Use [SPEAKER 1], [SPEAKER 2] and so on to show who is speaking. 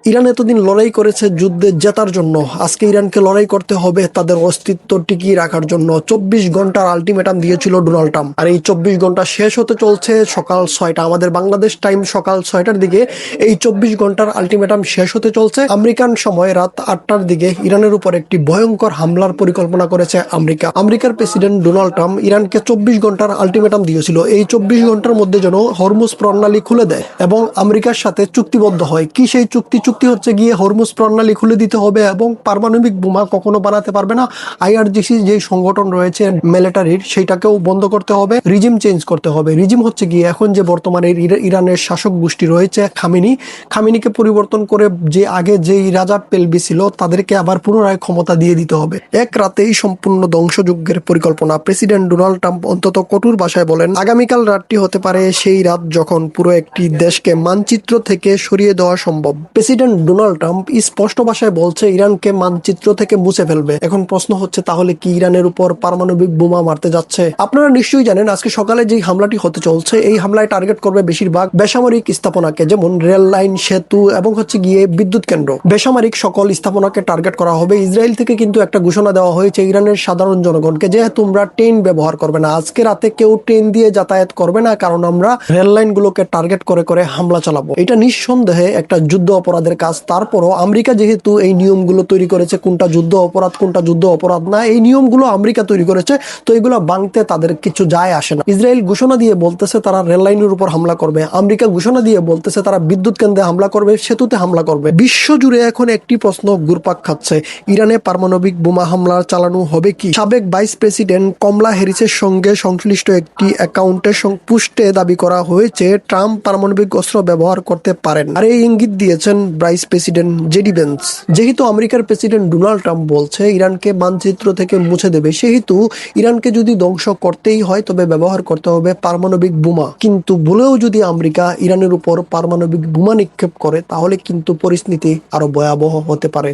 [SPEAKER 1] Iran এতদিন লড়াই করেছে যুদ্ধে জেতার জন্য, আজকে ইরানকে লড়াই করতে হবে তাদের অস্তিত্ব টিকিয়ে রাখার জন্য। 24 ঘন্টার আলটিমেটাম দিয়েছিল ডোনাল্ড ট্রাম্প, আর এই 24 ঘন্টা শেষ হতে চলছে সকাল 6টা আমাদের বাংলাদেশ টাইম সকাল 6টার দিকে এই 24 ঘন্টার আলটিমেটাম শেষ হতে চলছে। আমেরিকান সময় রাত 8টার দিকে ইরানের উপর একটি ভয়ঙ্কর হামলার পরিকল্পনা করেছে আমেরিকার প্রেসিডেন্ট ডোনাল্ড ট্রাম্প ইরানকে 24 ঘন্টার আলটিমেটাম দিয়েছিল এই 24 ঘন্টার মধ্যে যেন হরমুজ প্রণালী খুলে দেয় এবং আমেরিকার সাথে চুক্তিবদ্ধ হয়। কি সেই চুক্তি হচ্ছে গিয়ে হরমুজ প্রণালী খুলে দিতে হবে এবং পারমাণবিক বোমা কখনো বানাতে পারবে না। আইআরজিসি যে সংগঠন রয়েছে মিলিটারির, সেটাকেও বন্ধ করতে হবে, রিজিম চেঞ্জ করতে হবে। রিজিম হচ্ছে গিয়ে এখন যে বর্তমানে ইরানের শাসক গোষ্ঠী রয়েছে খামিনিকে পরিবর্তন করে যে আগে যেই রাজা পেলবি ছিল তাদেরকে আবার পুনরায় ক্ষমতা দিয়ে দিতে হবে। এক রাতেই সম্পূর্ণ ধ্বংসযজ্ঞের পরিকল্পনা। প্রেসিডেন্ট ডোনাল্ড ট্রাম্প অন্তত কঠোর ভাষায় বলেন, আগামীকাল রাতটি হতে পারে সেই রাত যখন পুরো একটি দেশকে মানচিত্র থেকে সরিয়ে দেওয়া সম্ভব। প্রেসিডেন্ট ডোনাল্ড ট্রাম্প স্পষ্ট ভাষায় বলছে ইরানকে মানচিত্র থেকে মুছে ফেলবে। এখন প্রশ্ন হচ্ছে, তাহলে কি ইরানের উপর পারমাণবিক বোমা মারতে যাচ্ছে? আপনারা নিশ্চয়ই জানেন আজকে সকালে যে হামলাটি হতে চলছে, এই হামলায় টার্গেট করবে বেশিরভাগ বেসামরিক স্থাপনাকে, যেমন রেল লাইন, সেতু এবং হচ্ছে গিয়ে বিদ্যুৎ কেন্দ্র। বেসামরিক সকল স্থাপনাকে টার্গেট করা হবে। ইসরায়েল থেকে কিন্তু একটা ঘোষণা দেওয়া হয়েছে ইরানের সাধারণ জনগণকে যে তোমরা ট্রেন ব্যবহার করবে না, আজকে রাতে কেউ ট্রেন দিয়ে যাতায়াত করবে না, কারণ আমরা রেল লাইন গুলোকে টার্গেট করে করে হামলা চালাবো। এটা নিঃসন্দেহে একটা যুদ্ধ অপরাধের কাজ। তারপরও আমেরিকা যেহেতু এই নিয়মগুলো তৈরি করেছে, কোনটা যুদ্ধ অপরাধ কোনটা যুদ্ধ অপরাধ না, এই নিয়মগুলো আমেরিকা তৈরি করেছে, তো এগুলো ভাঙতে তাদের কিছু যায় আসে না। ইসরায়েল ঘোষণা দিয়ে বলতেছে তারা রেল লাইনের উপর হামলা করবে, আমেরিকা ঘোষণা দিয়ে বলতেছে তারা বিদ্যুৎ কেন্দ্রে হামলা করবে, সেতুতে হামলা করবে। বিশ্ব জুড়ে এখন একটি প্রশ্ন ঘুরপাক খাচ্ছে, ইরানে পারমাণবিক বোমা হামলা চালানো হবে কি? সাবেক ভাইস প্রেসিডেন্ট কমলা হ্যারিসের সঙ্গে সংশ্লিষ্ট একটি অ্যাকাউন্টের পোস্টে দাবি করা হয়েছে ট্রাম্প পারমাণবিক অস্ত্র ব্যবহার করতে পারেন, আর এই ইঙ্গিত দিয়েছেন ভাইস প্রেসিডেন্ট জেডি ভেন্স। যেহেতু আমেরিকার প্রেসিডেন্ট ডোনাল্ড ট্রাম্প বলছে ইরানকে মানচিত্র থেকে মুছে দেবে, সেহেতু ইরানকে যদি ধ্বংস করতেই হয় তবে ব্যবহার করতে হবে পারমাণবিক বোমা। কিন্তু ভুলেও যদি আমেরিকা ইরানের উপর পারমাণবিক বোমা নিক্ষেপ করে তাহলে কিন্তু পরিস্থিতি আরো ভয়াবহ হতে পারে।